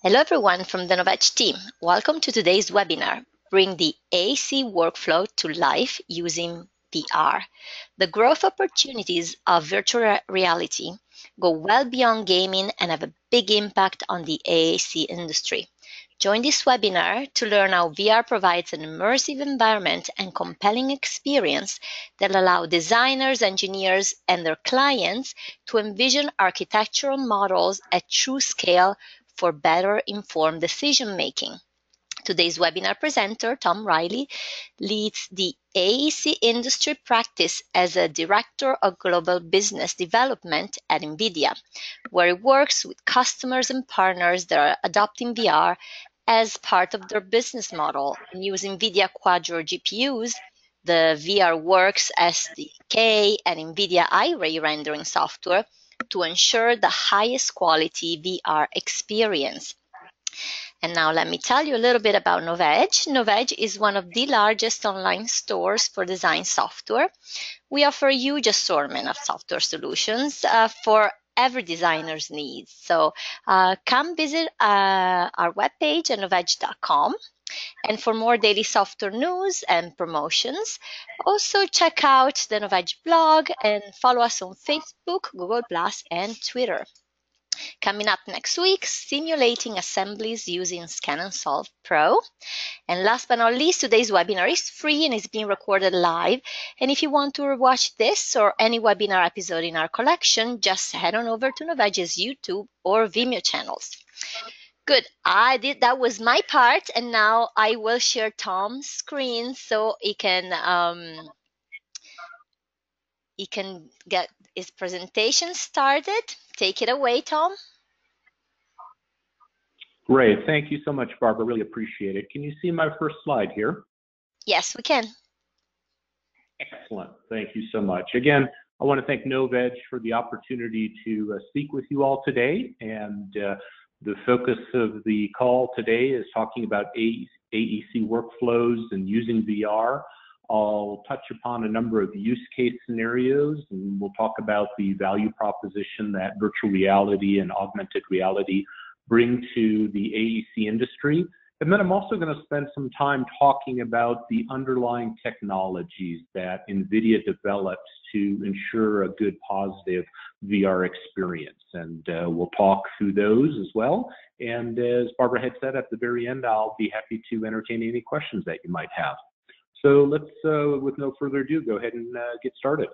Hello everyone from the Novedge team. Welcome to today's webinar, Bring the AEC Workflow to Life Using VR. The growth opportunities of virtual reality go well beyond gaming and have a big impact on the AEC industry. Join this webinar to learn how VR provides an immersive environment and compelling experience that allow designers, engineers, and their clients to envision architectural models at true scale for better informed decision making. Today's webinar presenter, Tom Riley, leads the AEC industry practice as a Director of Global Business Development at NVIDIA, where he works with customers and partners that are adopting VR as part of their business model and use NVIDIA Quadro GPUs, the VRWorks SDK, and NVIDIA Iray rendering software to ensure the highest quality VR experience. And now let me tell you a little bit about Novedge. Novedge is one of the largest online stores for design software. We offer a huge assortment of software solutions for every designer's needs. So come visit our webpage at novedge.com. And for more daily software news and promotions, also check out the Novedge blog and follow us on Facebook, Google+, and Twitter. Coming up next week, simulating assemblies using Scan and Solve Pro. And last but not least, today's webinar is free and is being recorded live. And if you want to rewatch this or any webinar episode in our collection, just head on over to Novedge's YouTube or Vimeo channels. Good, that was my part, and now I will share Tom's screen so he can get his presentation started. Take it away, Tom. Great. Thank you so much, Barbara. Really appreciate it. Can you see my first slide here? Yes, we can. Excellent. Thank you so much. Again, I want to thank Novedge for the opportunity to speak with you all today. And the focus of the call today is talking about AEC workflows and using VR. I'll touch upon a number of use case scenarios, and we'll talk about the value proposition that virtual reality and augmented reality bring to the AEC industry. And then I'm also going to spend some time talking about the underlying technologies that NVIDIA develops to ensure a good, positive VR experience. And we'll talk through those as well. And as Barbara had said at the very end, I'll be happy to entertain any questions that you might have. So let's, with no further ado, go ahead and get started.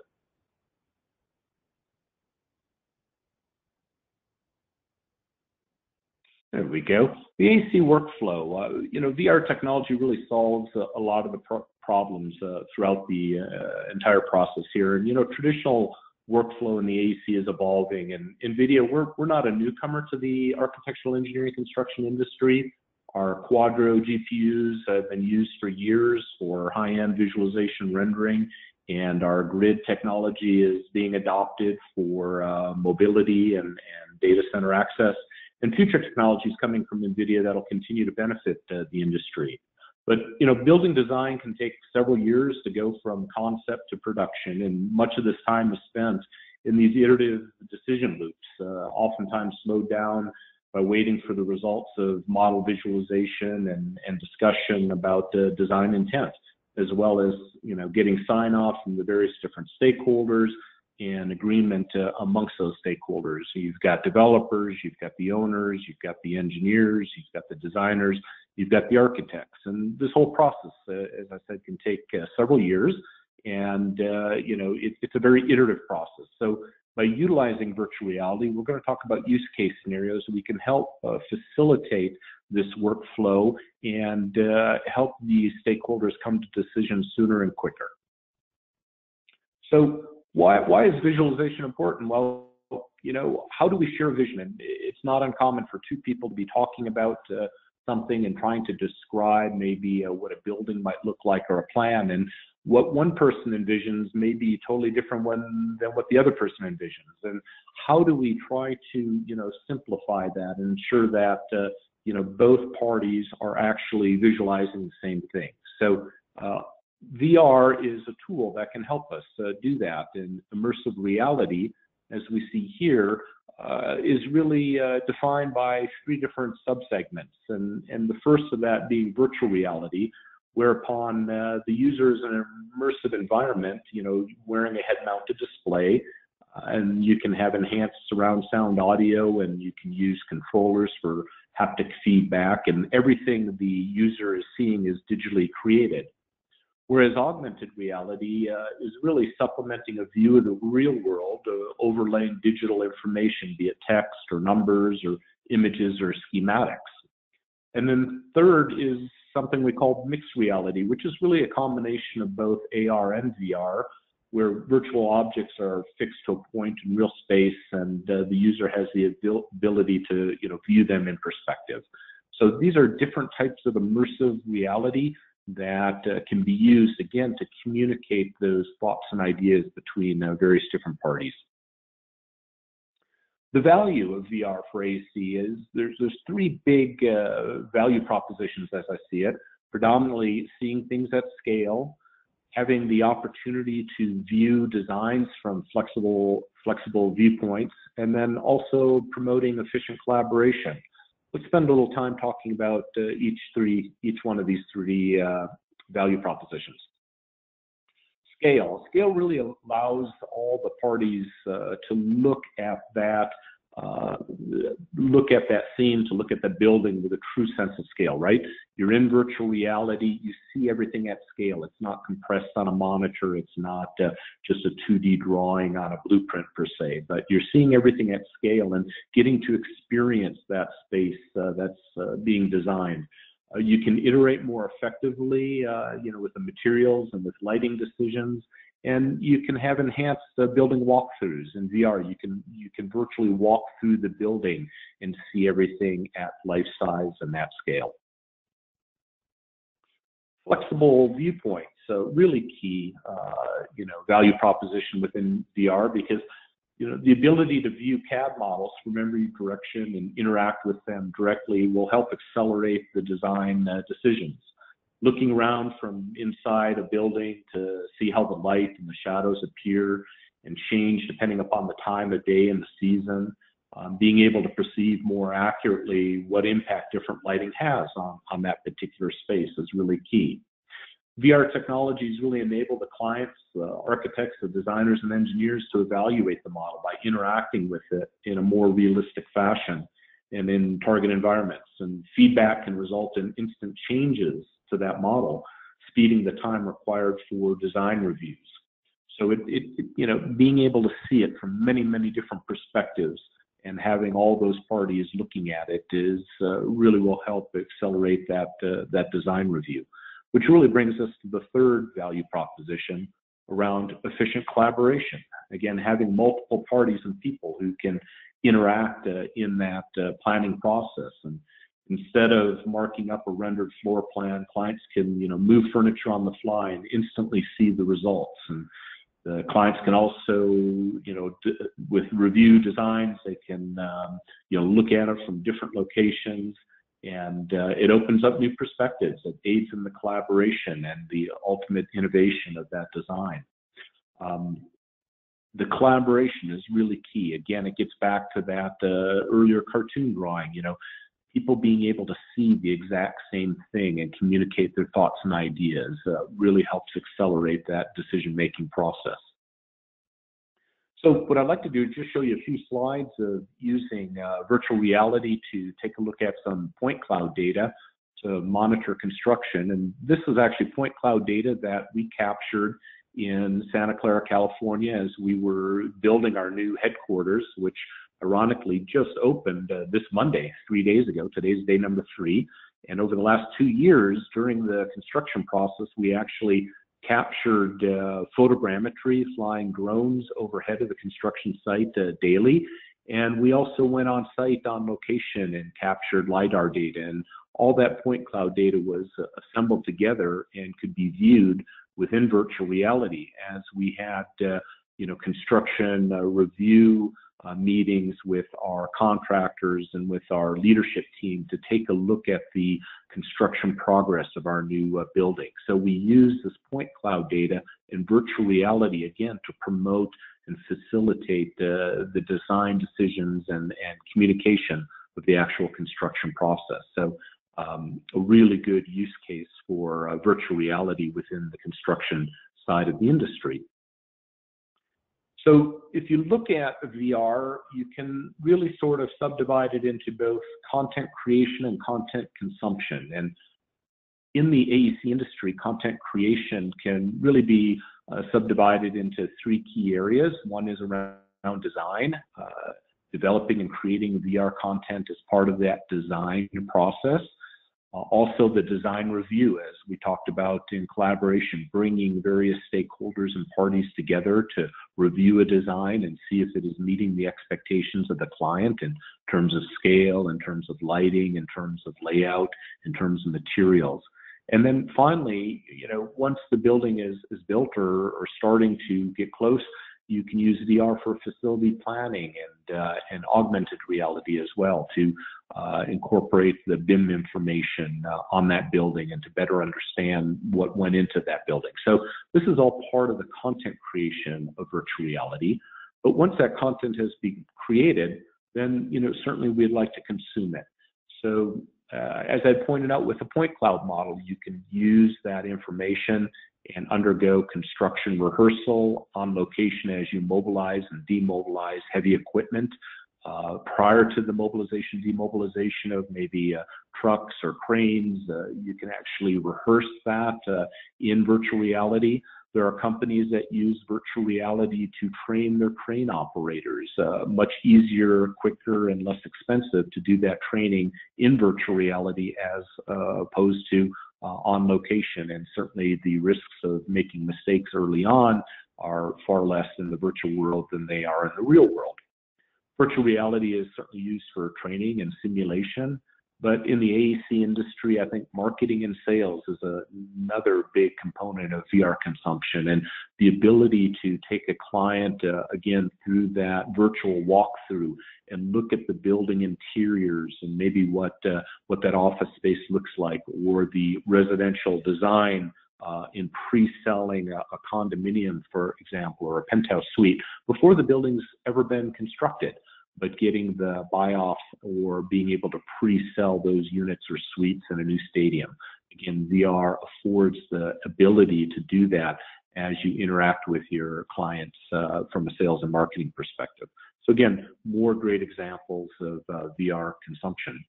There we go. The AEC workflow, VR technology really solves a lot of the problems throughout the entire process here. And, traditional workflow in the AEC is evolving, and NVIDIA, we're not a newcomer to the architectural engineering construction industry. Our Quadro GPUs have been used for years for high-end visualization rendering, and our grid technology is being adopted for mobility and data center access, and future technologies coming from NVIDIA that'll continue to benefit the industry. But, building design can take several years to go from concept to production, and much of this time is spent in these iterative decision loops, oftentimes slowed down by waiting for the results of model visualization and discussion about the design intent, as well as, getting sign-off from the various different stakeholders and agreement amongst those stakeholders. So you've got developers, you've got the owners, you've got the engineers, you've got the designers, you've got the architects. And this whole process, as I said, can take several years. And, it's a very iterative process. So by utilizing virtual reality, we're going to talk about use case scenarios so we can help facilitate this workflow and help the stakeholders come to decisions sooner and quicker. So why is visualization important? Well, how do we share vision? And it's not uncommon for two people to be talking about something and trying to describe maybe what a building might look like or a plan. And what one person envisions may be totally different than what the other person envisions. And how do we try to, simplify that and ensure that, both parties are actually visualizing the same thing? So VR is a tool that can help us do that. And immersive reality as we see here, is really defined by three different subsegments. And the first of that being virtual reality, whereupon the user is in an immersive environment, wearing a head-mounted display, and you can have enhanced surround sound audio, and you can use controllers for haptic feedback, and everything the user is seeing is digitally created. Whereas augmented reality is really supplementing a view of the real world, overlaying digital information, be it text or numbers or images or schematics. And then third is something we call mixed reality, which is really a combination of both AR and VR, where virtual objects are fixed to a point in real space, and the user has the ability to view them in perspective. So these are different types of immersive reality that can be used, again, to communicate those thoughts and ideas between various different parties. The value of VR for AEC is there's three big value propositions as I see it. Predominantly seeing things at scale, having the opportunity to view designs from flexible viewpoints, and then also promoting efficient collaboration. Let's spend a little time talking about each one of these three value propositions. Scale really allows all the parties to look at that scene, to look at the building with a true sense of scale, right? You're in virtual reality, you see everything at scale. It's not compressed on a monitor, it's not just a 2D drawing on a blueprint per se, but you're seeing everything at scale and getting to experience that space that's being designed. You can iterate more effectively, with the materials and with lighting decisions. And you can have enhanced building walkthroughs in VR. You can virtually walk through the building and see everything at life size and that scale. Flexible viewpoints, really key, value proposition within VR, because the ability to view CAD models from every direction and interact with them directly will help accelerate the design decisions. Looking around from inside a building to see how the light and the shadows appear and change depending upon the time of day and the season, being able to perceive more accurately what impact different lighting has on that particular space is really key. VR technologies really enable the clients, the architects, the designers, and engineers to evaluate the model by interacting with it in a more realistic fashion and in target environments. And feedback can result in instant changes to that model, speeding the time required for design reviews. So being able to see it from many, many different perspectives and having all those parties looking at it is really will help accelerate that design review, which really brings us to the third value proposition around efficient collaboration. Again, having multiple parties and people who can interact in that planning process. And instead of marking up a rendered floor plan, clients can move furniture on the fly and instantly see the results. And the clients can also, with review designs, they can look at it from different locations, and it opens up new perspectives. It aids in the collaboration and the ultimate innovation of that design. The collaboration is really key. Again, it gets back to that earlier cartoon drawing, people being able to see the exact same thing and communicate their thoughts and ideas really helps accelerate that decision-making process. So what I'd like to do is just show you a few slides of using virtual reality to take a look at some point cloud data to monitor construction. And this is actually point cloud data that we captured in Santa Clara, California, as we were building our new headquarters, which ironically just opened this Monday, 3 days ago. Today's day number 3. And over the last 2 years, during the construction process, we actually captured photogrammetry, flying drones overhead of the construction site daily. And we also went on site on location and captured LiDAR data. And all that point cloud data was assembled together and could be viewed within virtual reality as we had, construction review meetings with our contractors and with our leadership team to take a look at the construction progress of our new building. So we use this point cloud data and virtual reality again to promote and facilitate the design decisions and communication of the actual construction process. So a really good use case for virtual reality within the construction side of the industry. So if you look at VR, you can really sort of subdivide it into both content creation and content consumption. And in the AEC industry, content creation can really be subdivided into three key areas. One is around design, developing and creating VR content as part of that design process. Also the design review, as we talked about in collaboration, bringing various stakeholders and parties together to review a design and see if it is meeting the expectations of the client in terms of scale, in terms of lighting, in terms of layout, in terms of materials. And then finally, once the building is built or starting to get close, you can use VR for facility planning and augmented reality as well to incorporate the BIM information on that building and to better understand what went into that building. So this is all part of the content creation of virtual reality. But once that content has been created, then certainly we'd like to consume it. So as I pointed out, with the point cloud model, you can use that information and undergo construction rehearsal on location as you mobilize and demobilize heavy equipment. Prior to the mobilization, demobilization of maybe trucks or cranes, you can actually rehearse that in virtual reality. There are companies that use virtual reality to train their crane operators. Much easier, quicker, and less expensive to do that training in virtual reality as opposed to on location. And certainly the risks of making mistakes early on are far less in the virtual world than they are in the real world. Virtual reality is certainly used for training and simulation, but in the AEC industry, I think marketing and sales is another big component of VR consumption, and the ability to take a client, again, through that virtual walkthrough and look at the building interiors and maybe what that office space looks like, or the residential design in pre-selling a condominium, for example, or a penthouse suite before the building's ever been constructed, but getting the buy-off or being able to pre-sell those units or suites in a new stadium. Again, VR affords the ability to do that as you interact with your clients from a sales and marketing perspective. So again, more great examples of VR consumption.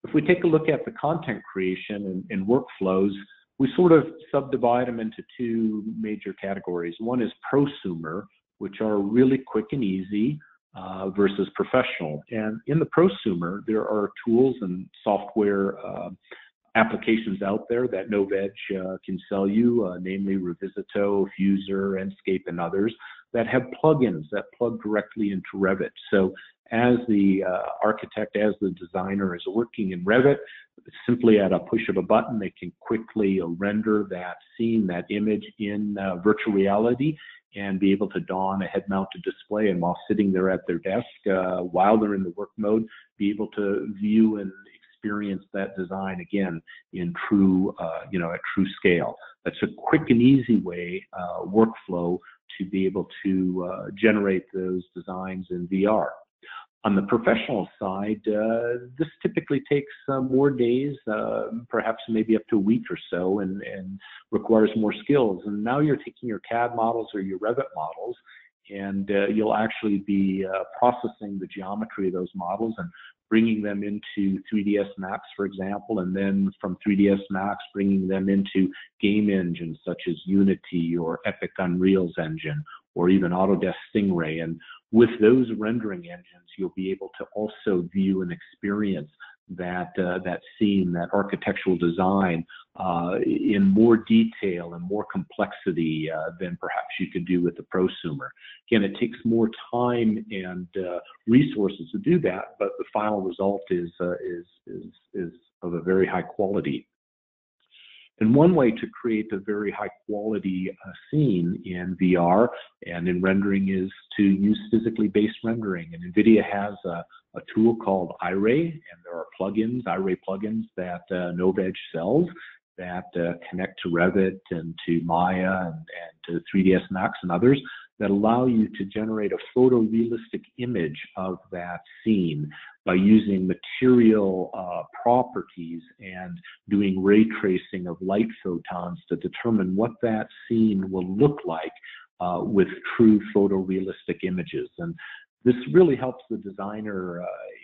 If we take a look at the content creation and workflows, we sort of subdivide them into two major categories. One is prosumer, which are really quick and easy, versus professional. And in the prosumer, there are tools and software applications out there that Novedge can sell you, namely Revisito, Fuser, Enscape, and others, that have plugins that plug directly into Revit. So as the architect, as the designer is working in Revit, simply at a push of a button, they can quickly render that scene, that image in virtual reality, and be able to don a head-mounted display, and while sitting there at their desk, while they're in the work mode, be able to view and experience that design again in true, at true scale. That's a quick and easy way, workflow, to be able to generate those designs in VR. On the professional side, this typically takes more days, perhaps maybe up to a week or so, and requires more skills. And now you're taking your CAD models or your Revit models, and you'll actually be processing the geometry of those models and bringing them into 3ds Max, for example, and then from 3ds Max, bringing them into game engines such as Unity or Epic Unreal's engine, or even Autodesk Stingray. And with those rendering engines, you'll be able to also view and experience that scene, that architectural design in more detail and more complexity than perhaps you could do with the prosumer. Again, it takes more time and resources to do that, but the final result is of a very high quality. And one way to create a very high quality scene in VR and in rendering is to use physically based rendering. And NVIDIA has a tool called Iray, and there are plugins, Iray plugins that Novedge sells that connect to Revit and to Maya and to 3ds Max and others that allow you to generate a photorealistic image of that scene by using material properties and doing ray tracing of light photons to determine what that scene will look like with true photorealistic images. And this really helps the designer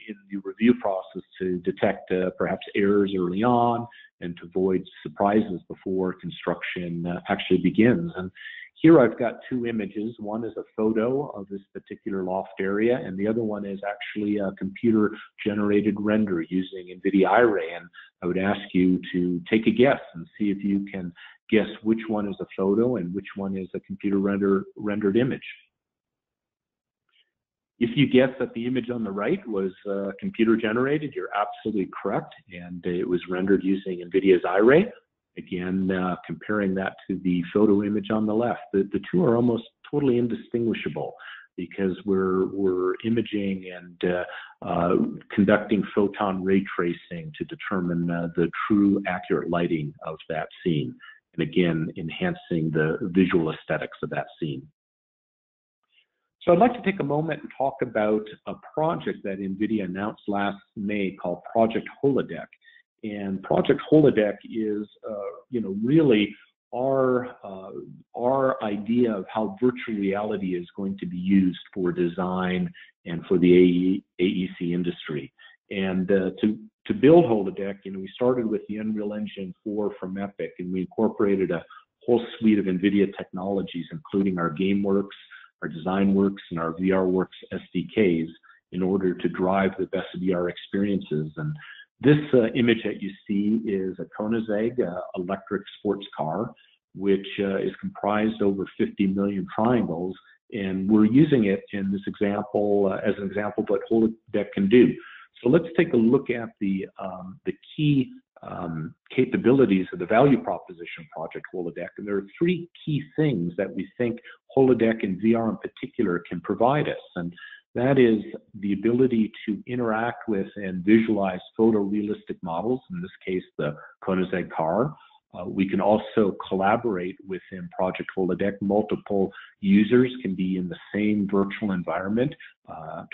in the review process to detect perhaps errors early on and to avoid surprises before construction actually begins. And here I've got two images. One is a photo of this particular loft area, and the other one is actually a computer-generated render using NVIDIA Iray. And I would ask you to take a guess and see if you can guess which one is a photo and which one is a computer-rendered image. If you guess that the image on the right was computer-generated, you're absolutely correct, and it was rendered using NVIDIA's Iray. Again, comparing that to the photo image on the left, the two are almost totally indistinguishable because we're imaging and conducting photon ray tracing to determine the true accurate lighting of that scene, and again, enhancing the visual aesthetics of that scene. So I'd like to take a moment and talk about a project that NVIDIA announced last May called Project Holodeck. And Project Holodeck is, really our idea of how virtual reality is going to be used for design and for the AEC industry. And to build Holodeck, we started with the Unreal Engine 4 from Epic, and we incorporated a whole suite of NVIDIA technologies, including our GameWorks, our DesignWorks, and our VRWorks SDKs in order to drive the best VR experiences. And this image that you see is a Koenigsegg electric sports car, which is comprised over 50 million triangles. And we're using it in this example as an example of what Holodeck can do. So let's take a look at the key capabilities of the value proposition Project Holodeck. And there are three key things that we think Holodeck and VR in particular can provide us. And that is the ability to interact with and visualize photorealistic models, in this case, the Koenigsegg car. We can also collaborate within Project Holodeck. Multiple users can be in the same virtual environment,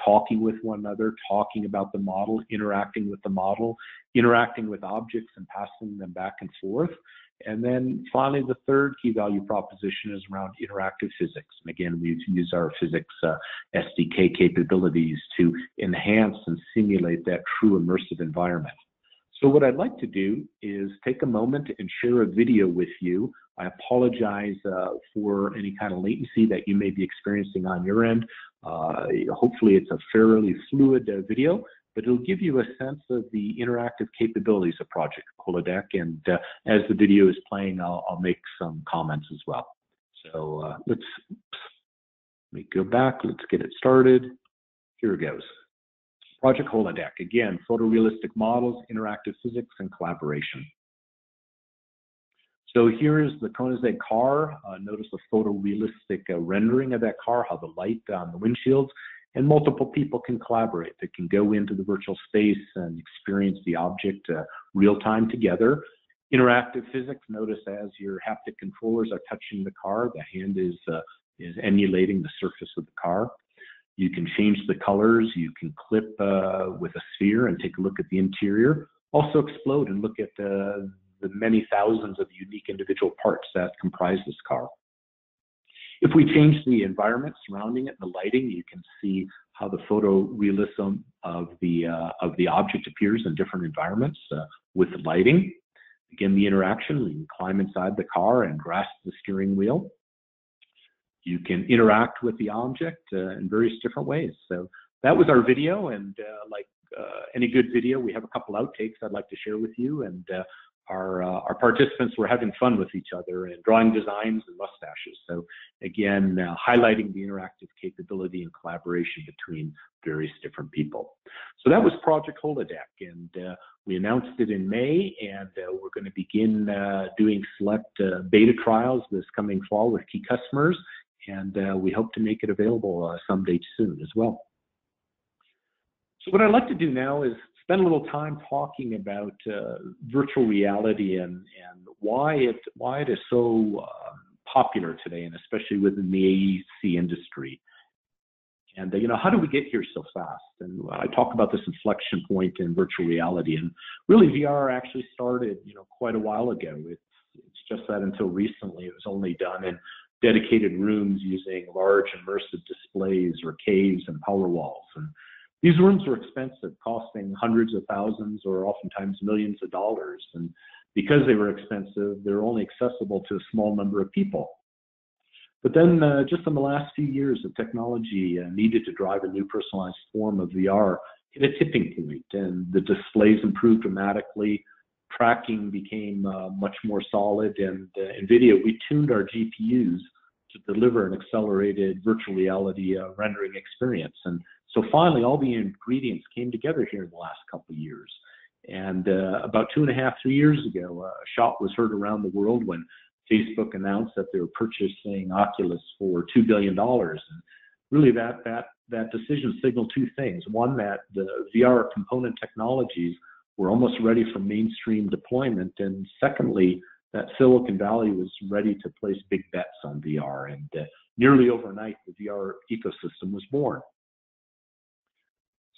talking with one another, talking about the model, interacting with the model, interacting with objects and passing them back and forth. And then finally, the third key value proposition is around interactive physics. And again, we use our physics SDK capabilities to enhance and simulate that true immersive environment. So what I'd like to do is take a moment and share a video with you. I apologize for any kind of latency that you may be experiencing on your end. Hopefully it's a fairly fluid video, but it'll give you a sense of the interactive capabilities of Project Holodeck. And as the video is playing, I'll make some comments as well. So let me go back. Let's get it started. Here it goes. Project Holodeck, again, photorealistic models, interactive physics, and collaboration. So here is the Koenigsegg car. Notice the photorealistic rendering of that car, how the light on the windshields, and multiple people can collaborate. They can go into the virtual space and experience the object real time together. Interactive physics, notice as your haptic controllers are touching the car, the hand is emulating the surface of the car. You can change the colors. You can clip with a sphere and take a look at the interior. Also explode and look at the many thousands of unique individual parts that comprise this car. If we change the environment surrounding it, the lighting, you can see how the photorealism of the object appears in different environments with the lighting. Again, the interaction, we can climb inside the car and grasp the steering wheel. You can interact with the object in various different ways. So that was our video, and like any good video, we have a couple outtakes I'd like to share with you, and our participants were having fun with each other and drawing designs and mustaches. So again, highlighting the interactive capability and collaboration between various different people. So that was Project Holodeck, and we announced it in May, and we're going to begin doing select beta trials this coming fall with key customers, and we hope to make it available someday soon as well. So what I'd like to do now is spend a little time talking about virtual reality and why it is so popular today, and especially within the AEC industry. And how do we get here so fast? And I talk about this inflection point in virtual reality, and really VR actually started quite a while ago. It's just that until recently it was only done in dedicated rooms using large immersive displays or caves and power walls. And these rooms were expensive, costing hundreds of thousands or oftentimes millions of dollars. And because they were expensive, they were only accessible to a small number of people. But then just in the last few years, the technology needed to drive a new personalized form of VR hit a tipping point, and the displays improved dramatically. Tracking became much more solid, and NVIDIA, we tuned our GPUs to deliver an accelerated virtual reality rendering experience. And so finally, all the ingredients came together here in the last couple of years. And about 2.5, 3 years ago, a shot was heard around the world when Facebook announced that they were purchasing Oculus for $2 billion. And really that decision signaled two things. One, that the VR component technologies were almost ready for mainstream deployment. And secondly, that Silicon Valley was ready to place big bets on VR. And nearly overnight, the VR ecosystem was born.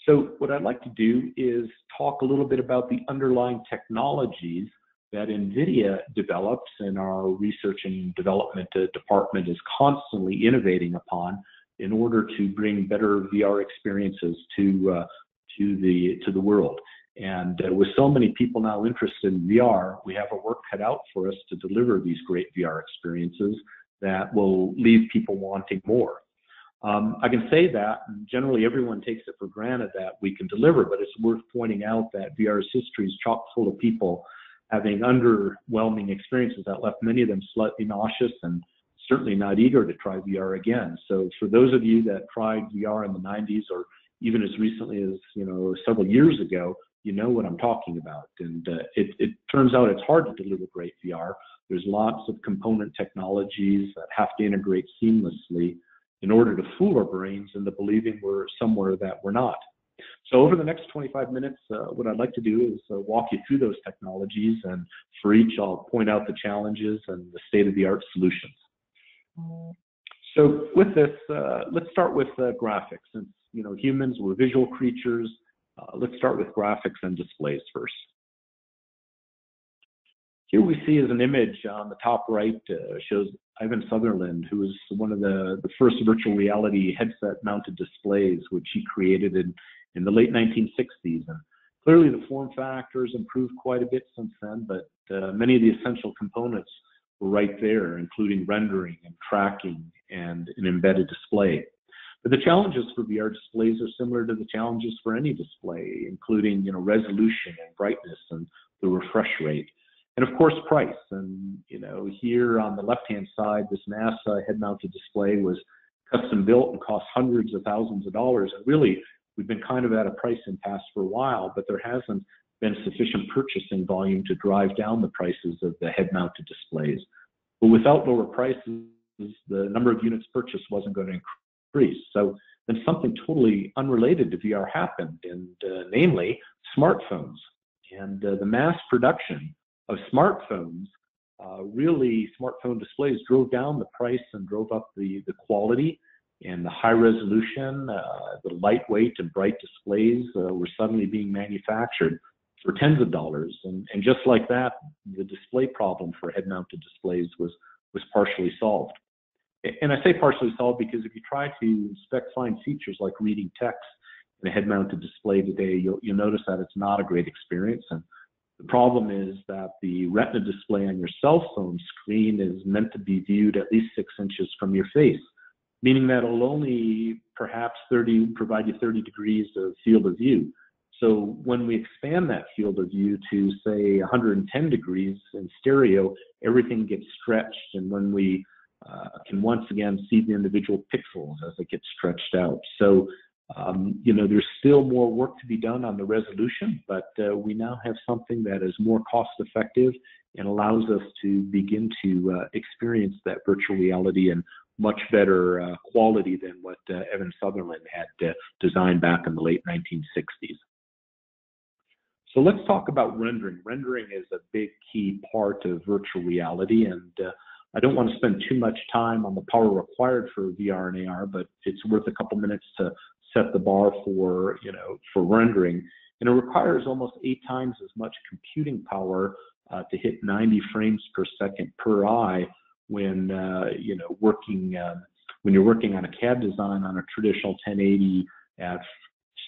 So what I'd like to do is talk a little bit about the underlying technologies that NVIDIA develops, and our research and development department is constantly innovating upon in order to bring better VR experiences to the world. And with so many people now interested in VR, we have a work cut out for us to deliver these great VR experiences that will leave people wanting more. I can say that, and generally everyone takes it for granted that we can deliver, but it's worth pointing out that VR's history is chock full of people having underwhelming experiences that left many of them slightly nauseous and certainly not eager to try VR again. So for those of you that tried VR in the 90s, or even as recently as several years ago, you know what I'm talking about. And it turns out it's hard to deliver great VR. There's lots of component technologies that have to integrate seamlessly in order to fool our brains into believing we're somewhere that we're not. So over the next 25 minutes, what I'd like to do is walk you through those technologies, and for each I'll point out the challenges and the state-of-the-art solutions. So with this, let's start with graphics. Since humans were visual creatures, let's start with graphics and displays first. Here we see as an image on the top right shows Ivan Sutherland, who was one of the first virtual reality headset-mounted displays, which he created in the late 1960s. And clearly the form factors improved quite a bit since then, but many of the essential components were right there, including rendering and tracking and an embedded display. But the challenges for VR displays are similar to the challenges for any display, including resolution and brightness and the refresh rate. And of course, price. And here on the left-hand side, this NASA head-mounted display was custom built and cost hundreds of thousands of dollars. And really, we've been kind of at a price impasse for a while, but there hasn't been sufficient purchasing volume to drive down the prices of the head-mounted displays. But without lower prices, the number of units purchased wasn't going to increase. So then something totally unrelated to VR happened, and namely smartphones. And the mass production of smartphones, really smartphone displays drove down the price and drove up the quality and the high resolution. The lightweight and bright displays were suddenly being manufactured for tens of dollars. And just like that, the display problem for head-mounted displays was partially solved. And I say partially solved because if you try to inspect fine features like reading text in a head-mounted display today, you'll notice that it's not a great experience. And the problem is that the retina display on your cell phone screen is meant to be viewed at least 6 inches from your face, meaning that it'll only perhaps provide you 30 degrees of field of view. So when we expand that field of view to, say, 110 degrees in stereo, everything gets stretched, and when we can once again see the individual pixels as it gets stretched out. So, there's still more work to be done on the resolution, but we now have something that is more cost effective and allows us to begin to experience that virtual reality in much better quality than what Evan Sutherland had designed back in the late 1960s. So let's talk about rendering. Rendering is a big key part of virtual reality, and I don't want to spend too much time on the power required for VR and AR, but it's worth a couple minutes to set the bar for rendering. And it requires almost 8 times as much computing power to hit 90 frames per second per eye when you're working on a CAD design on a traditional 1080 at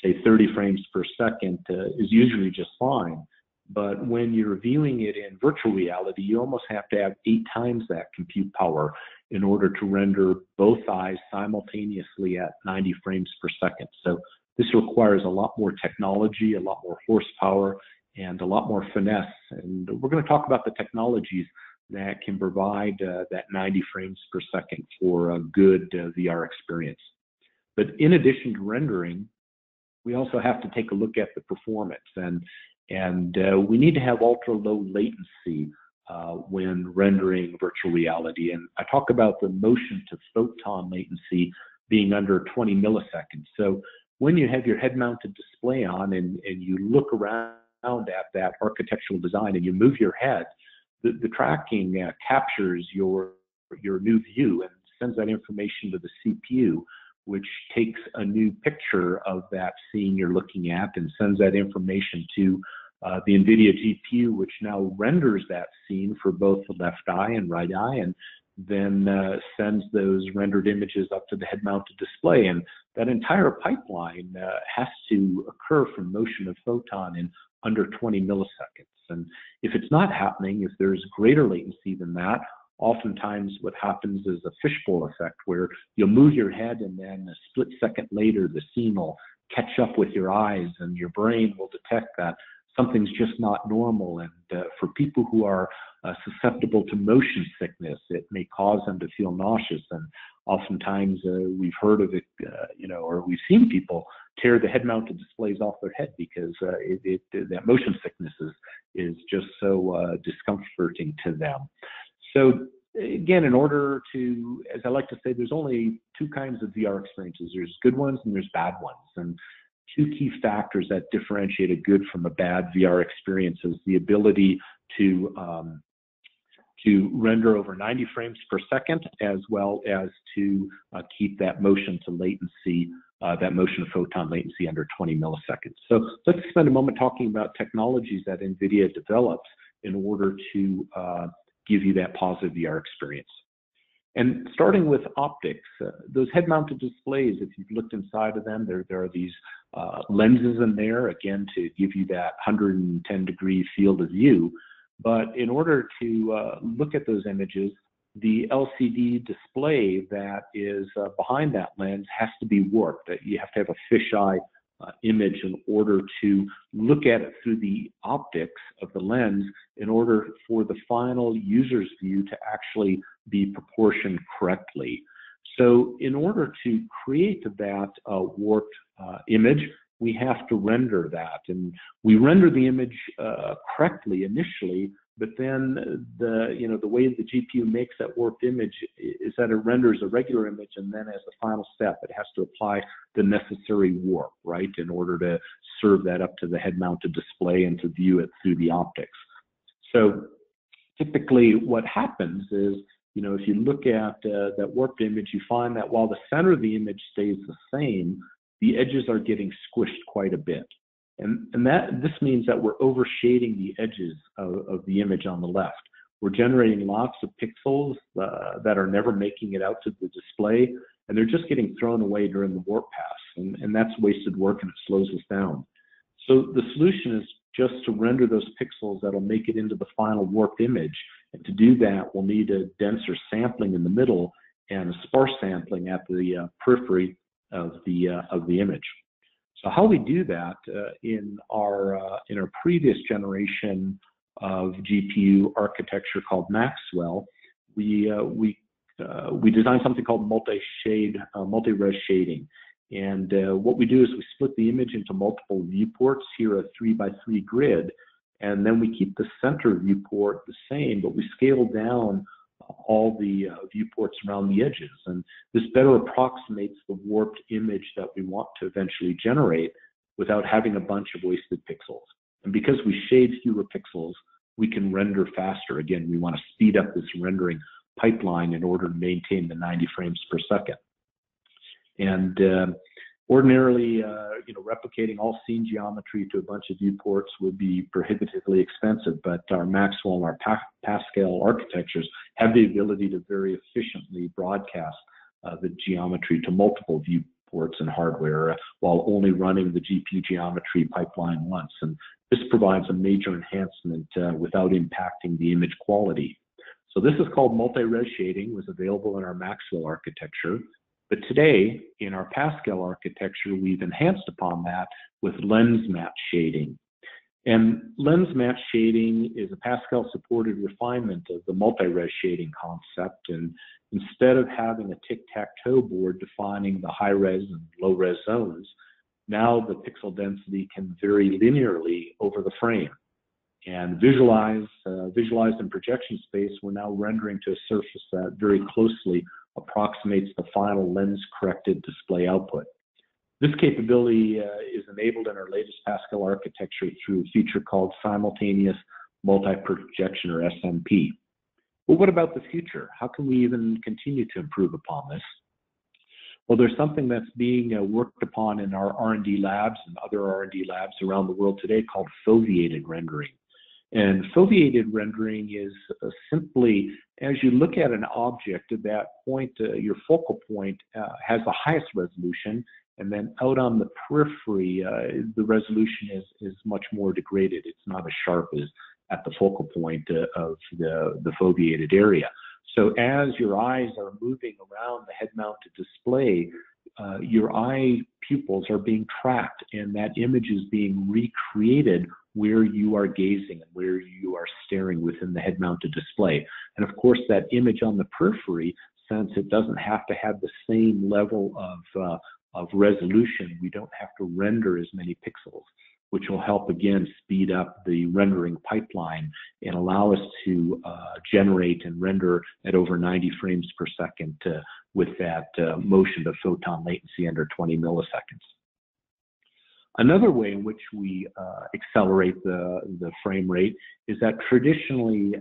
say 30 frames per second is usually just fine. But when you're viewing it in virtual reality, you almost have to have 8 times that compute power in order to render both eyes simultaneously at 90 frames per second. So this requires a lot more technology, a lot more horsepower, and a lot more finesse. And we're going to talk about the technologies that can provide that 90 frames per second for a good VR experience. But in addition to rendering, we also have to take a look at the performance, and we need to have ultra low latency when rendering virtual reality. And I talk about the motion to photon latency being under 20 milliseconds. So when you have your head mounted display on and you look around at that architectural design and you move your head, the tracking captures your new view and sends that information to the CPU, which takes a new picture of that scene you're looking at and sends that information to the NVIDIA GPU, which now renders that scene for both the left eye and right eye, and then sends those rendered images up to the head-mounted display. And that entire pipeline has to occur from motion of photon in under 20 milliseconds. And if it's not happening, if there's greater latency than that, oftentimes what happens is a fishbowl effect where you'll move your head and then a split second later the scene will catch up with your eyes and your brain will detect that something's just not normal. And for people who are susceptible to motion sickness, it may cause them to feel nauseous. And oftentimes we've heard of it, or we've seen people tear the head-mounted displays off their head because that motion sickness is just so discomforting to them. So again, in order to, as I like to say, there's only 2 kinds of VR experiences. There's good ones and there's bad ones. And 2 key factors that differentiate a good from a bad VR experience is the ability to render over 90 frames per second, as well as to keep that motion to latency, that motion to photon latency under 20 milliseconds. So let's spend a moment talking about technologies that NVIDIA develops in order to give you that positive VR experience. And starting with optics, those head-mounted displays, if you've looked inside of them, there are these lenses in there, again, to give you that 110-degree field of view. But in order to look at those images, the LCD display that is behind that lens has to be warped. You have to have a fisheye image in order to look at it through the optics of the lens in order for the final user's view to actually be proportioned correctly. So in order to create that warped image, we have to render that, and we render the image correctly initially, but then the way the GPU makes that warped image is that it renders a regular image, and then as the final step, it has to apply the necessary warp, right, in order to serve that up to the head-mounted display and to view it through the optics. So typically what happens is, if you look at that warped image, you find that while the center of the image stays the same, the edges are getting squished quite a bit. And this means that we're overshading the edges of the image on the left. We're generating lots of pixels that are never making it out to the display, and they're just getting thrown away during the warp pass. And that's wasted work, and it slows us down. So the solution is just to render those pixels that'll make it into the final warped image. And to do that, we'll need a denser sampling in the middle and a sparse sampling at the periphery of the image. So how we do that in our previous generation of GPU architecture called Maxwell, we designed something called multi-res shading. And what we do is we split the image into multiple viewports, here a 3x3 grid, and then we keep the center viewport the same, but we scale down all the viewports around the edges. And this better approximates the warped image that we want to eventually generate without having a bunch of wasted pixels. And because we shade fewer pixels, we can render faster. Again, we want to speed up this rendering pipeline in order to maintain the 90 frames per second. And ordinarily, replicating all scene geometry to a bunch of viewports would be prohibitively expensive, but our Maxwell and our Pascal architectures have the ability to very efficiently broadcast the geometry to multiple viewports and hardware while only running the GPU geometry pipeline once. And this provides a major enhancement without impacting the image quality. So this is called multi-res shading, was available in our Maxwell architecture. But today, in our Pascal architecture, we've enhanced upon that with lens match shading. And lens match shading is a Pascal-supported refinement of the multi-res shading concept. And instead of having a tic-tac-toe board defining the high-res and low-res zones, now the pixel density can vary linearly over the frame. And visualized in projection space, we're now rendering to a surface that very closely approximates the final lens-corrected display output. This capability is enabled in our latest Pascal architecture through a feature called simultaneous multi-projection, or SMP. But what about the future? How can we even continue to improve upon this? Well, there's something that's being worked upon in our R&D labs and other R&D labs around the world today called foliated rendering. And foliated rendering is simply, as you look at an object, at that point, your focal point has the highest resolution, and then out on the periphery, the resolution is much more degraded. It's not as sharp as at the focal point of the foliated area. So as your eyes are moving around the head-mounted display, your eye pupils are being tracked, and that image is being recreated where you are gazing and where you are staring within the head-mounted display. And of course, that image on the periphery, since it doesn't have to have the same level of resolution, we don't have to render as many pixels, which will help, again, speed up the rendering pipeline and allow us to generate and render at over 90 frames per second with that motion to photon latency under 20 milliseconds. Another way in which we accelerate the frame rate is that traditionally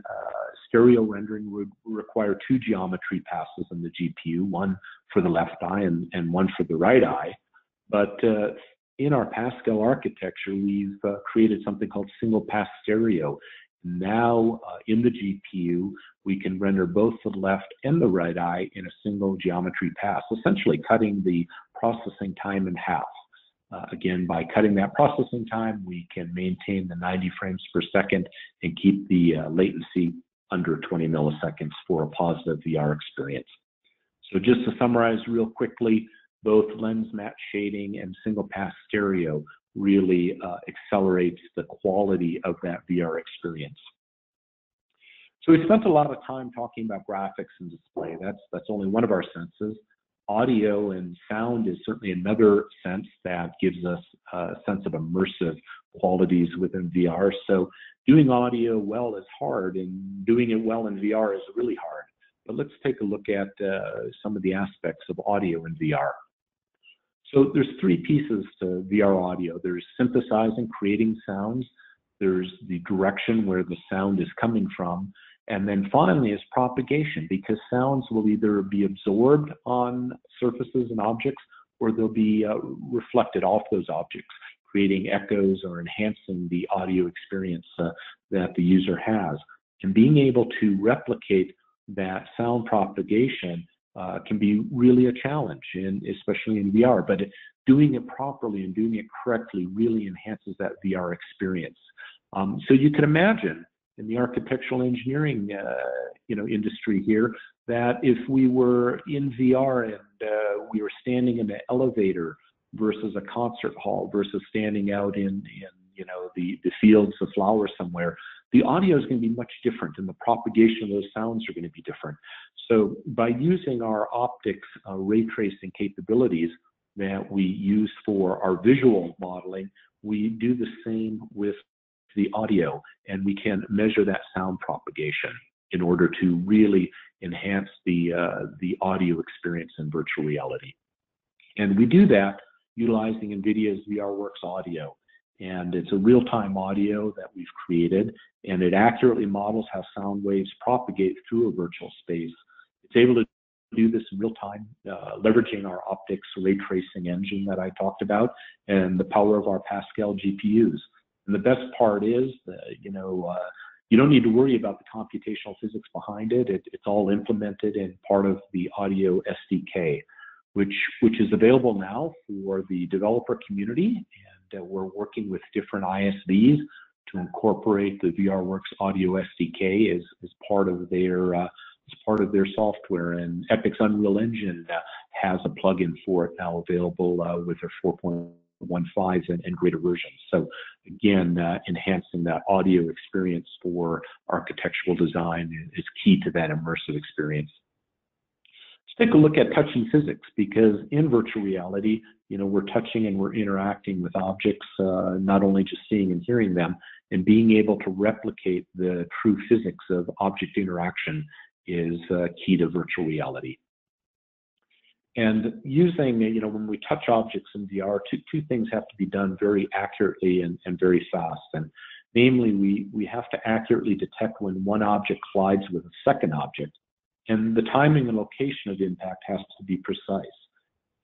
stereo rendering would require two geometry passes in the GPU, one for the left eye and one for the right eye. But in our Pascal architecture, we've created something called single pass stereo. Now in the GPU, we can render both the left and the right eye in a single geometry pass, essentially cutting the processing time in half. Again, by cutting that processing time, we can maintain the 90 frames per second and keep the latency under 20 milliseconds for a positive VR experience. So just to summarize real quickly, both lens match shading and single pass stereo really accelerates the quality of that VR experience. So we spent a lot of time talking about graphics and display. That's only one of our senses. Audio and sound is certainly another sense that gives us a sense of immersive qualities within VR. So doing audio well is hard, and doing it well in VR is really hard. But let's take a look at some of the aspects of audio in VR. So there's three pieces to VR audio. There's synthesizing, creating sounds. There's the direction where the sound is coming from. And then finally is propagation, because sounds will either be absorbed on surfaces and objects, or they'll be reflected off those objects, creating echoes or enhancing the audio experience that the user has. And being able to replicate that sound propagation can be really a challenge, especially in VR, but doing it properly and doing it correctly really enhances that VR experience. So you can imagine in the architectural engineering industry here, that if we were in VR and we were standing in an elevator versus a concert hall versus standing out in you know, the fields of flowers somewhere, the audio is going to be much different, and the propagation of those sounds are going to be different. So by using our optics ray tracing capabilities that we use for our visual modeling, we do the same with the audio, and we can measure that sound propagation in order to really enhance the audio experience in virtual reality. And we do that utilizing NVIDIA's VRWorks audio. And it's a real-time audio that we've created, and it accurately models how sound waves propagate through a virtual space. It's able to do this in real time, leveraging our optics ray tracing engine that I talked about and the power of our Pascal GPUs. And the best part is that, you don't need to worry about the computational physics behind it. It's all implemented in part of the audio SDK, which is available now for the developer community. And we're working with different ISVs to incorporate the VRWorks audio SDK as part of their software. And Epic's Unreal Engine has a plugin for it now available with their 4.15 and greater versions. So again, enhancing that audio experience for architectural design is key to that immersive experience. Let's take a look at touching physics, because in virtual reality, we're touching and we're interacting with objects, not only just seeing and hearing them, and being able to replicate the true physics of object interaction is key to virtual reality. And using, when we touch objects in VR, two things have to be done very accurately and very fast. And namely, we have to accurately detect when one object collides with a second object, and the timing and location of impact has to be precise.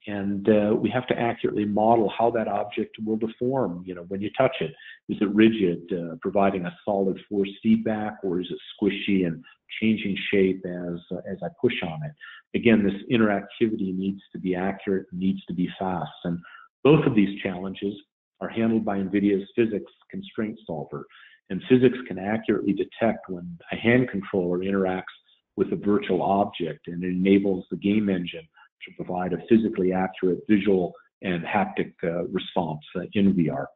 And we have to accurately model how that object will deform, when you touch it. Is it rigid, providing a solid force feedback, or is it squishy and changing shape as I push on it? Again, this interactivity needs to be accurate, needs to be fast. And both of these challenges are handled by NVIDIA's physics constraint solver. And physics can accurately detect when a hand controller interacts with a virtual object, and it enables the game engine to provide a physically accurate visual and haptic response in VR.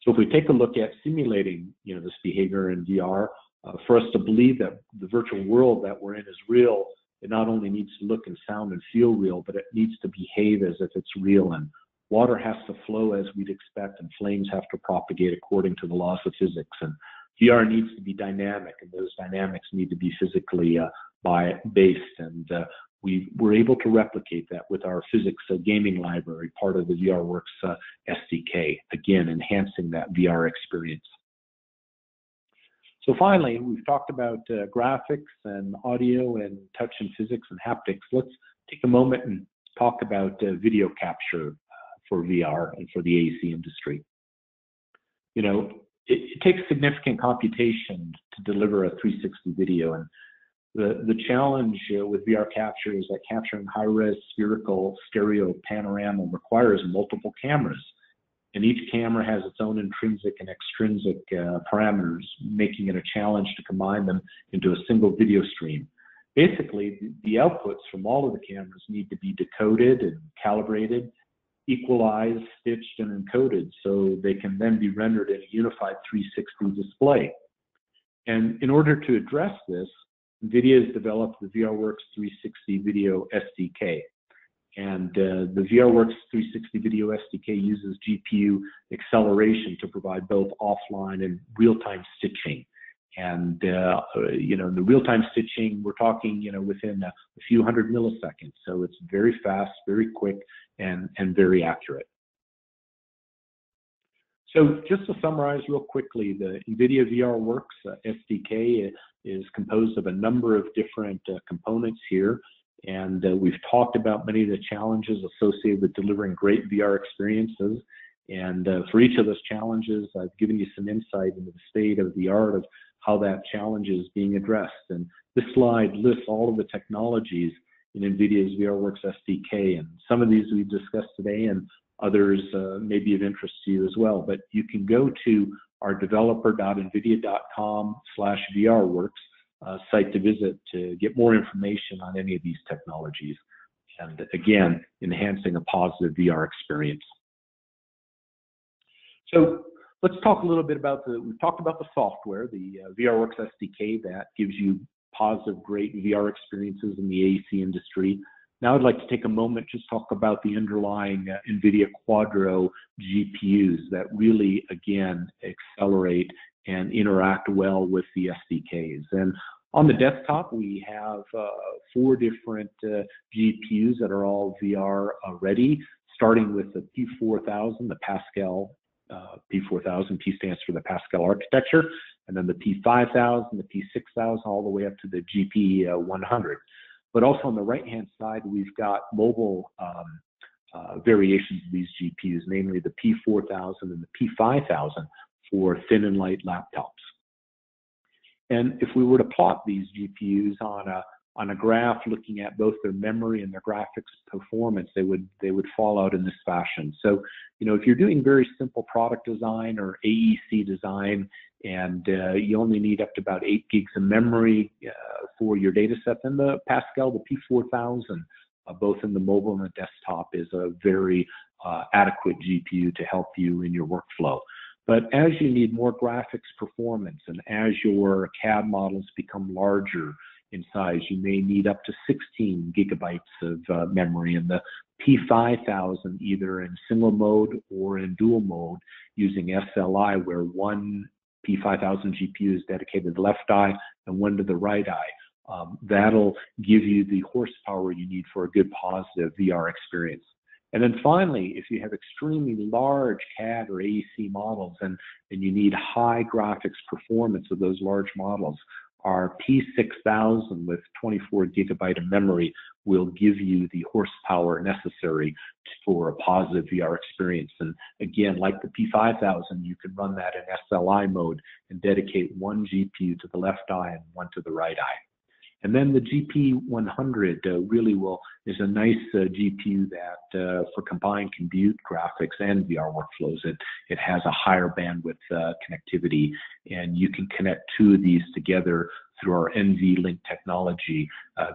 So if we take a look at simulating, this behavior in VR, for us to believe that the virtual world that we're in is real, it not only needs to look and sound and feel real, but it needs to behave as if it's real. And water has to flow as we'd expect, and flames have to propagate according to the laws of physics. And VR needs to be dynamic, and those dynamics need to be physically based. And we're able to replicate that with our physics gaming library, part of the VRWorks SDK, again, enhancing that VR experience. So finally, we've talked about graphics and audio and touch and physics and haptics. Let's take a moment and talk about video capture for VR and for the AEC industry. It takes significant computation to deliver a 360 video, and the challenge with VR capture is that capturing high-res spherical stereo panorama requires multiple cameras, and each camera has its own intrinsic and extrinsic parameters, making it a challenge to combine them into a single video stream. Basically, the outputs from all of the cameras need to be decoded and calibrated, equalized, stitched, and encoded so they can then be rendered in a unified 360 display. And in order to address this, NVIDIA has developed the VRWorks 360 Video SDK. And the VRWorks 360 Video SDK uses GPU acceleration to provide both offline and real-time stitching. And in the real-time stitching, we're talking within a few hundred milliseconds. So it's very fast, very quick, and very accurate. So just to summarize real quickly, the NVIDIA VRWorks SDK is composed of a number of different components here. And we've talked about many of the challenges associated with delivering great VR experiences. And for each of those challenges, I've given you some insight into the state of the art of how that challenge is being addressed. And this slide lists all of the technologies in NVIDIA's VRWorks SDK. And some of these we've discussed today, and others may be of interest to you as well. But you can go to our developer.nvidia.com/VRWorks site to visit to get more information on any of these technologies. and again, enhancing a positive VR experience. So let's talk a little bit about we've talked about the software, the VRWorks SDK that gives you positive, great VR experiences in the AEC industry. Now I'd like to take a moment to talk about the underlying NVIDIA Quadro GPUs that really, again, accelerate and interact well with the SDKs. And on the desktop, we have 4 different GPUs that are all VR ready, starting with the P4000, the Pascal P4000. P stands for the Pascal architecture, and then the P5000, the P6000, all the way up to the GP100. But also on the right-hand side, we've got mobile variations of these GPUs, namely the P4000 and the P5000 for thin and light laptops. And if we were to plot these GPUs on a graph looking at both their memory and their graphics performance, they would fall out in this fashion. So, you know, if you're doing very simple product design or AEC design, and you only need up to about 8 gigs of memory for your data set, then the Pascal, the P4000, both in the mobile and the desktop, is a very adequate GPU to help you in your workflow. But as you need more graphics performance and as your CAD models become larger in size, you may need up to 16 gigabytes of memory. And the P5000, either in single mode or in dual mode using SLI, where one P5000 GPU is dedicated to the left eye and one to the right eye. That'll give you the horsepower you need for a good positive VR experience. And then finally, if you have extremely large CAD or AEC models and you need high graphics performance of those large models, our P6000 with 24 gigabyte of memory will give you the horsepower necessary for a positive VR experience. And again, like the P5000, you can run that in SLI mode and dedicate one GPU to the left eye and one to the right eye. And then the GP100 really is a nice GPU that for combined compute, graphics, and VR workflows, it has a higher bandwidth connectivity, and you can connect 2 of these together through our NVLink technology,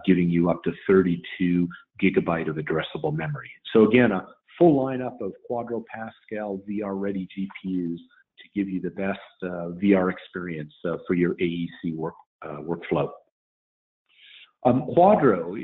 giving you up to 32 gigabyte of addressable memory. So again, a full lineup of Quadro Pascal VR-ready GPUs to give you the best VR experience for your AEC workflow. Quadro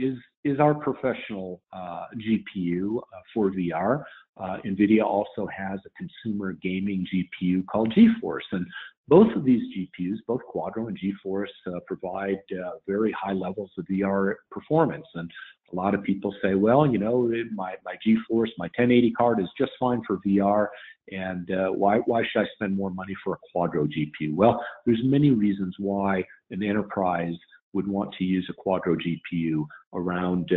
is our professional GPU for VR. NVIDIA also has a consumer gaming GPU called GeForce, and both of these GPUs, both Quadro and GeForce, provide very high levels of VR performance. And a lot of people say, well, you know, my GeForce, my 1080 card is just fine for VR, and why should I spend more money for a Quadro GPU? Well, there's many reasons why an enterprise would want to use a Quadro GPU around,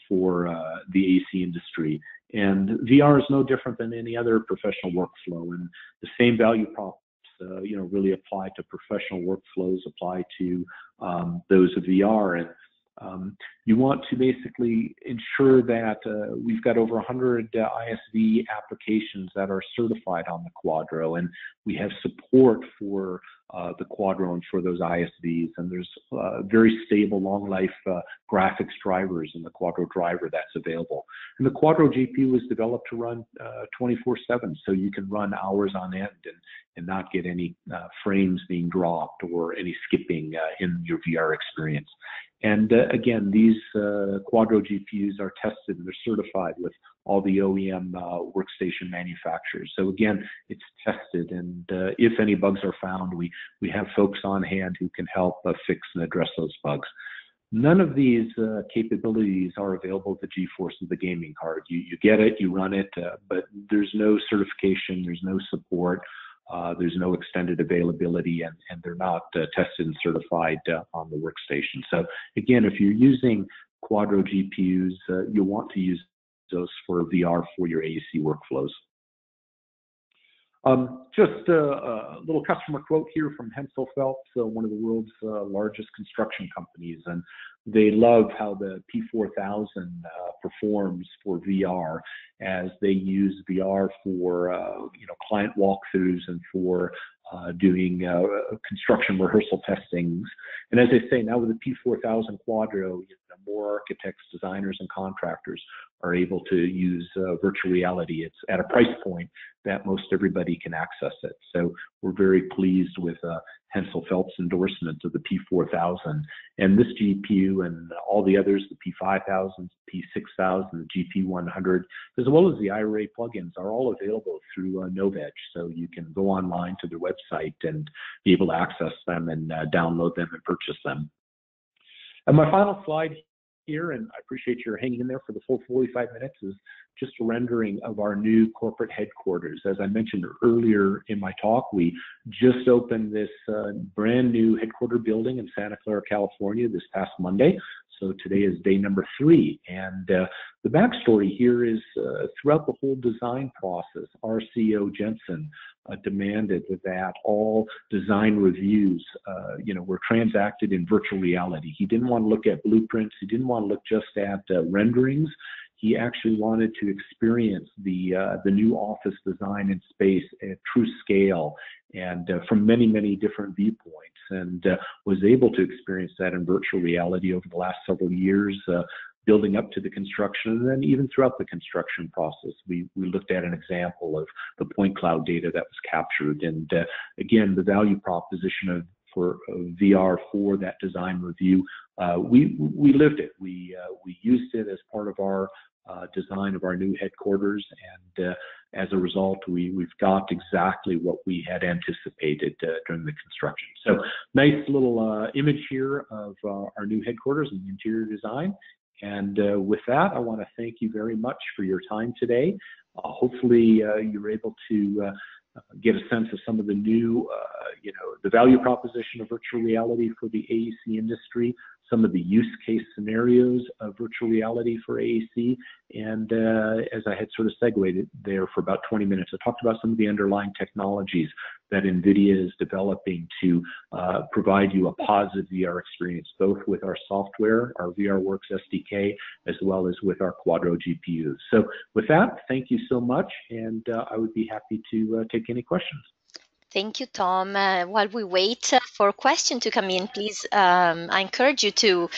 for the AEC industry. And VR is no different than any other professional workflow, and the same value props, really apply to professional workflows, apply to those of VR. And you want to basically ensure that we've got over 100 ISV applications that are certified on the Quadro, and we have support for the Quadro and for those ISVs. And there's very stable, long life graphics drivers in the Quadro driver that's available. And the Quadro GPU was developed to run 24/7, so you can run hours on end and not get any frames being dropped or any skipping in your VR experience. And again, these Quadro GPUs are tested and they're certified with all the OEM workstation manufacturers. So again, it's tested, and if any bugs are found, we have folks on hand who can help fix and address those bugs. None of these capabilities are available to GeForce as the gaming card. You get it, you run it, but there's no certification, there's no support. There's no extended availability, and they're not tested and certified on the workstation. So again, if you're using Quadro GPUs, you'll want to use those for VR for your AEC workflows. Just a little customer quote here from Hensel Phelps, one of the world's largest construction companies, and they love how the P4000 performs for VR, as they use VR for client walkthroughs and for doing construction rehearsal testings. And as I say, now with the P4000 Quadro, more architects, designers, and contractors are able to use virtual reality. It's at a price point that most everybody can access it. So we're very pleased with Hensel Phelps' endorsement of the P4000. And this GPU and all the others, the P5000, P6000, the GP100, as well as the Iray plugins, are all available through Novedge. So you can go online to their website and be able to access them and download them and purchase them. And my final slide here, and I appreciate your hanging in there for the full 45 minutes, is just a rendering of our new corporate headquarters. As I mentioned earlier in my talk, we just opened this brand new headquarter building in Santa Clara, California this past Monday. So today is day number 3. And the backstory here is throughout the whole design process, our CEO, Jensen, demanded that all design reviews, were transacted in virtual reality. He didn't want to look at blueprints. He didn't want to look just at renderings. He actually wanted to experience the new office design in space at true scale and from many, many different viewpoints, and was able to experience that in virtual reality over the last several years, building up to the construction, and then even throughout the construction process. We looked at an example of the point cloud data that was captured, and again, the value proposition for VR for that design review, we lived it. We used it as part of our design of our new headquarters, and as a result, we've got exactly what we had anticipated during the construction. So nice little image here of our new headquarters and the interior design. And with that, I want to thank you very much for your time today. Hopefully, you were able to get a sense of some of the new, the value proposition of virtual reality for the AEC industry, some of the use case scenarios of virtual reality for AEC. And as I had sort of segued there for about 20 minutes, I talked about some of the underlying technologies that NVIDIA is developing to provide you a positive VR experience, both with our software, our VRWorks SDK, as well as with our Quadro GPUs. So with that, thank you so much, and I would be happy to take any questions. Thank you, Tom. While we wait for a question to come in, please, I encourage you to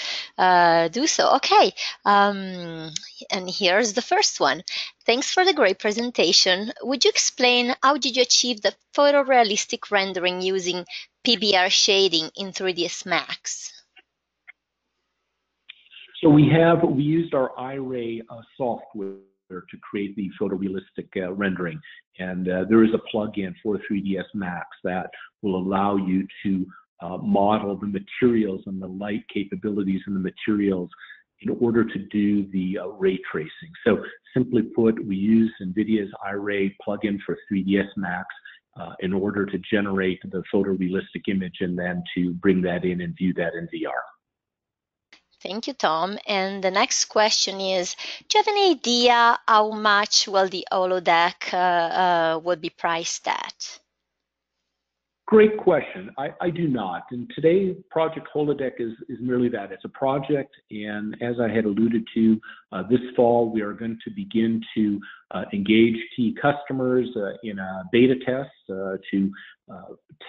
do so. Okay, and here's the first one. Thanks for the great presentation. Would you explain how did you achieve the photorealistic rendering using PBR shading in 3ds Max? So we used our Iray software to create the photorealistic rendering. And there is a plugin for 3ds Max that will allow you to model the materials and the light capabilities in the materials in order to do the ray tracing. So simply put, we use NVIDIA's Iray plugin for 3ds Max in order to generate the photorealistic image and then to bring that in and view that in VR. Thank you, Tom. And the next question is, do you have any idea how much will the Holodeck would be priced at? Great question. I do not. And today, Project Holodeck is merely that. It's a project, and as I had alluded to, this fall we are going to begin to engage key customers in a beta test to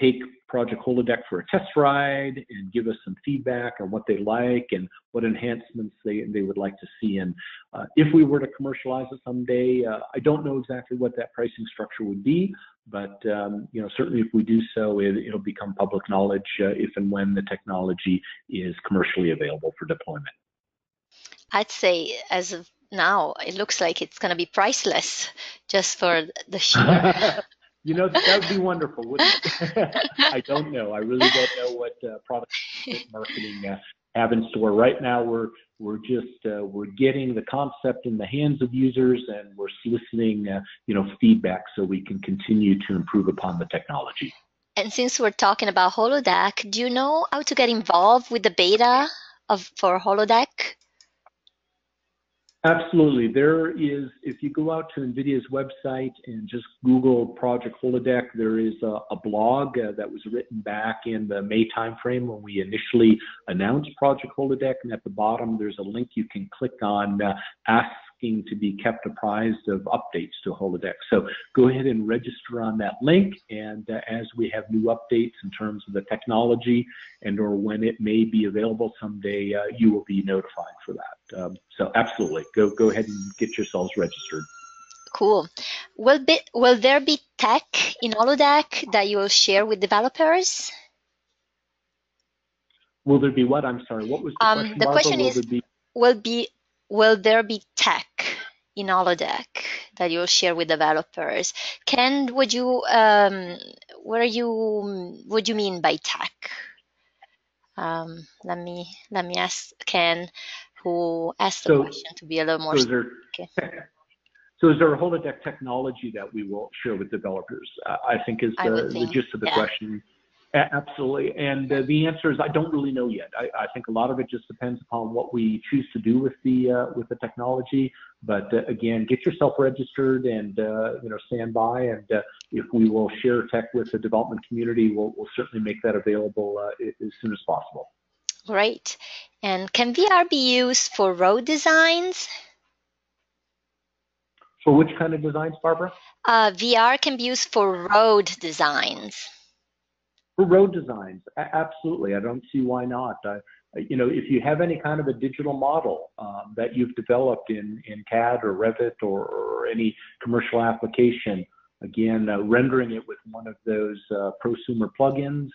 take Project Holodeck for a test ride and give us some feedback on what they like and what enhancements they would like to see. And if we were to commercialize it someday, I don't know exactly what that pricing structure would be, but certainly if we do so, it'll become public knowledge if and when the technology is commercially available for deployment. I'd say as of now, it looks like it's going to be priceless just for the sheer. That would be wonderful, wouldn't it? I don't know. I really don't know what product marketing have in store. Right now, we're getting the concept in the hands of users, and we're soliciting feedback so we can continue to improve upon the technology. And since we're talking about Holodeck, do you know how to get involved with the beta for Holodeck? Absolutely. There is, if you go out to NVIDIA's website and just Google Project Holodeck, there is a blog that was written back in the May timeframe when we initially announced Project Holodeck. And at the bottom, there's a link you can click on asking asking to be kept apprised of updates to Holodeck. So go ahead and register on that link, and as we have new updates in terms of the technology and or when it may be available someday, you will be notified for that. So absolutely, go ahead and get yourselves registered. Cool. Will there be tech in Holodeck that you will share with developers? Will there be what? I'm sorry. What was the question, The Barbara? question is, will there be tech in Holodeck that you'll share with developers? Ken, what do you mean by tech? Let me ask Ken, who asked the question, to be a little more. So is there a Holodeck technology that we will share with developers? I think is the gist of the question. Absolutely. And the answer is I don't really know yet. I think a lot of it just depends upon what we choose to do with the technology. But again, get yourself registered and stand by. And if we will share tech with the development community, we'll certainly make that available as soon as possible. Great. And can VR be used for road designs? For which kind of designs, Barbara? VR can be used for road designs. For road designs, absolutely. I don't see why not. If you have any kind of a digital model that you've developed in CAD or Revit or any commercial application, again, rendering it with one of those Prosumer plugins,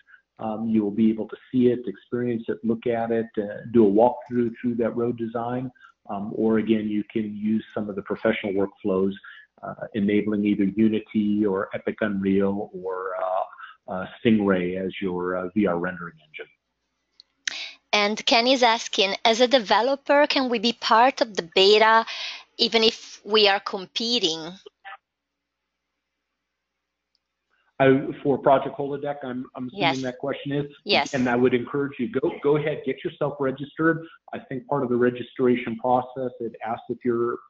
you will be able to see it, experience it, look at it, do a walkthrough through that road design. Or again, you can use some of the professional workflows enabling either Unity or Epic Unreal or Stingray as your VR rendering engine. And Ken is asking, as a developer, can we be part of the beta even if we are competing? For Project Holodeck, I'm assuming that question is? Yes. And I would encourage you, go ahead, get yourself registered. I think part of the registration process, it asks if you're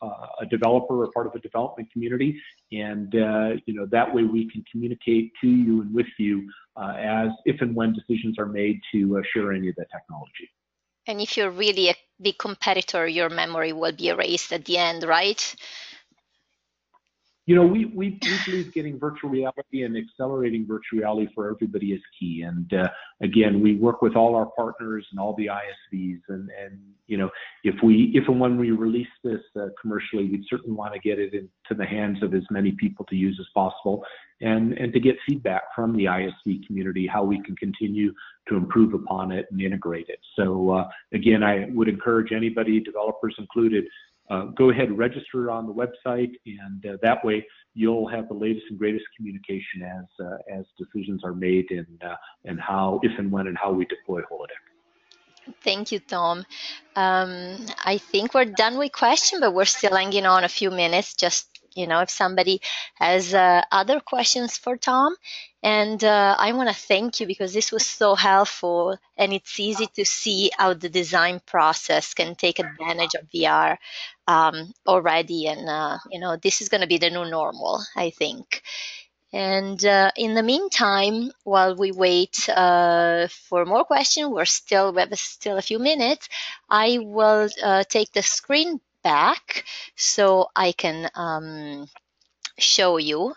a developer or part of the development community. And, that way we can communicate to you and with you as if and when decisions are made to share any of the technology. And if you're really a big competitor, your memory will be erased at the end, right? We believe getting virtual reality and accelerating virtual reality for everybody is key. And again, we work with all our partners and all the ISVs. And if and when we release this commercially, we certainly want to get it into the hands of as many people to use as possible, and to get feedback from the ISV community how we can continue to improve upon it and integrate it. So again, I would encourage anybody, developers included, go ahead and register on the website, and that way you'll have the latest and greatest communication as decisions are made and how, if and when, and how we deploy Holodeck. Thank you, Tom. I think we're done with questions, but we're still hanging on a few minutes, just if somebody has other questions for Tom. And I want to thank you because this was so helpful, and it's easy to see how the design process can take advantage of VR already. And, this is going to be the new normal, I think. And in the meantime, while we wait for more questions, we have still a few minutes. I will take the screen back so I can show you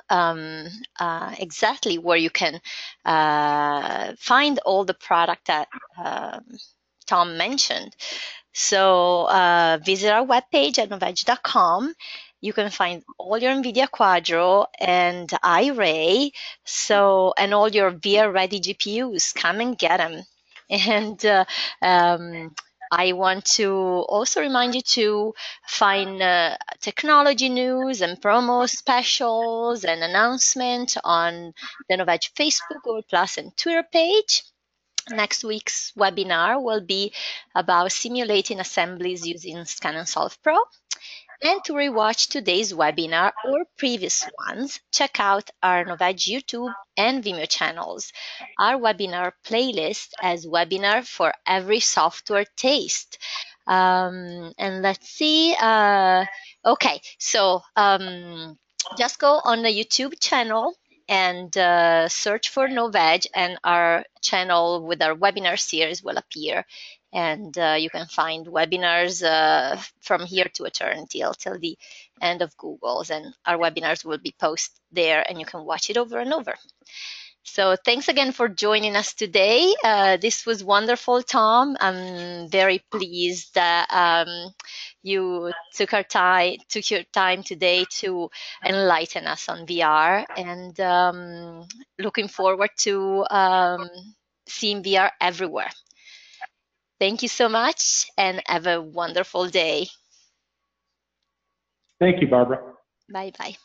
exactly where you can find all the product that Tom mentioned. So visit our webpage at novedge.com. You can find all your NVIDIA Quadro and Iray, and all your VR-ready GPUs. Come and get them. And I want to also remind you to find technology news and promo specials and announcements on the Novedge Facebook, Google+, and Twitter page. Next week's webinar will be about simulating assemblies using Scan and Solve Pro. And to rewatch today's webinar or previous ones, check out our Novedge YouTube and Vimeo channels. Our webinar playlist has webinar for every software taste. And let's see. Okay, so just go on the YouTube channel and search for Novedge, and our channel with our webinar series will appear. And you can find webinars from here to eternity, till the end of Google's, and our webinars will be posted there, and you can watch it over and over. So thanks again for joining us today. This was wonderful, Tom. I'm very pleased that you took your time today to enlighten us on VR, and looking forward to seeing VR everywhere. Thank you so much, and have a wonderful day. Thank you, Barbara. Bye-bye.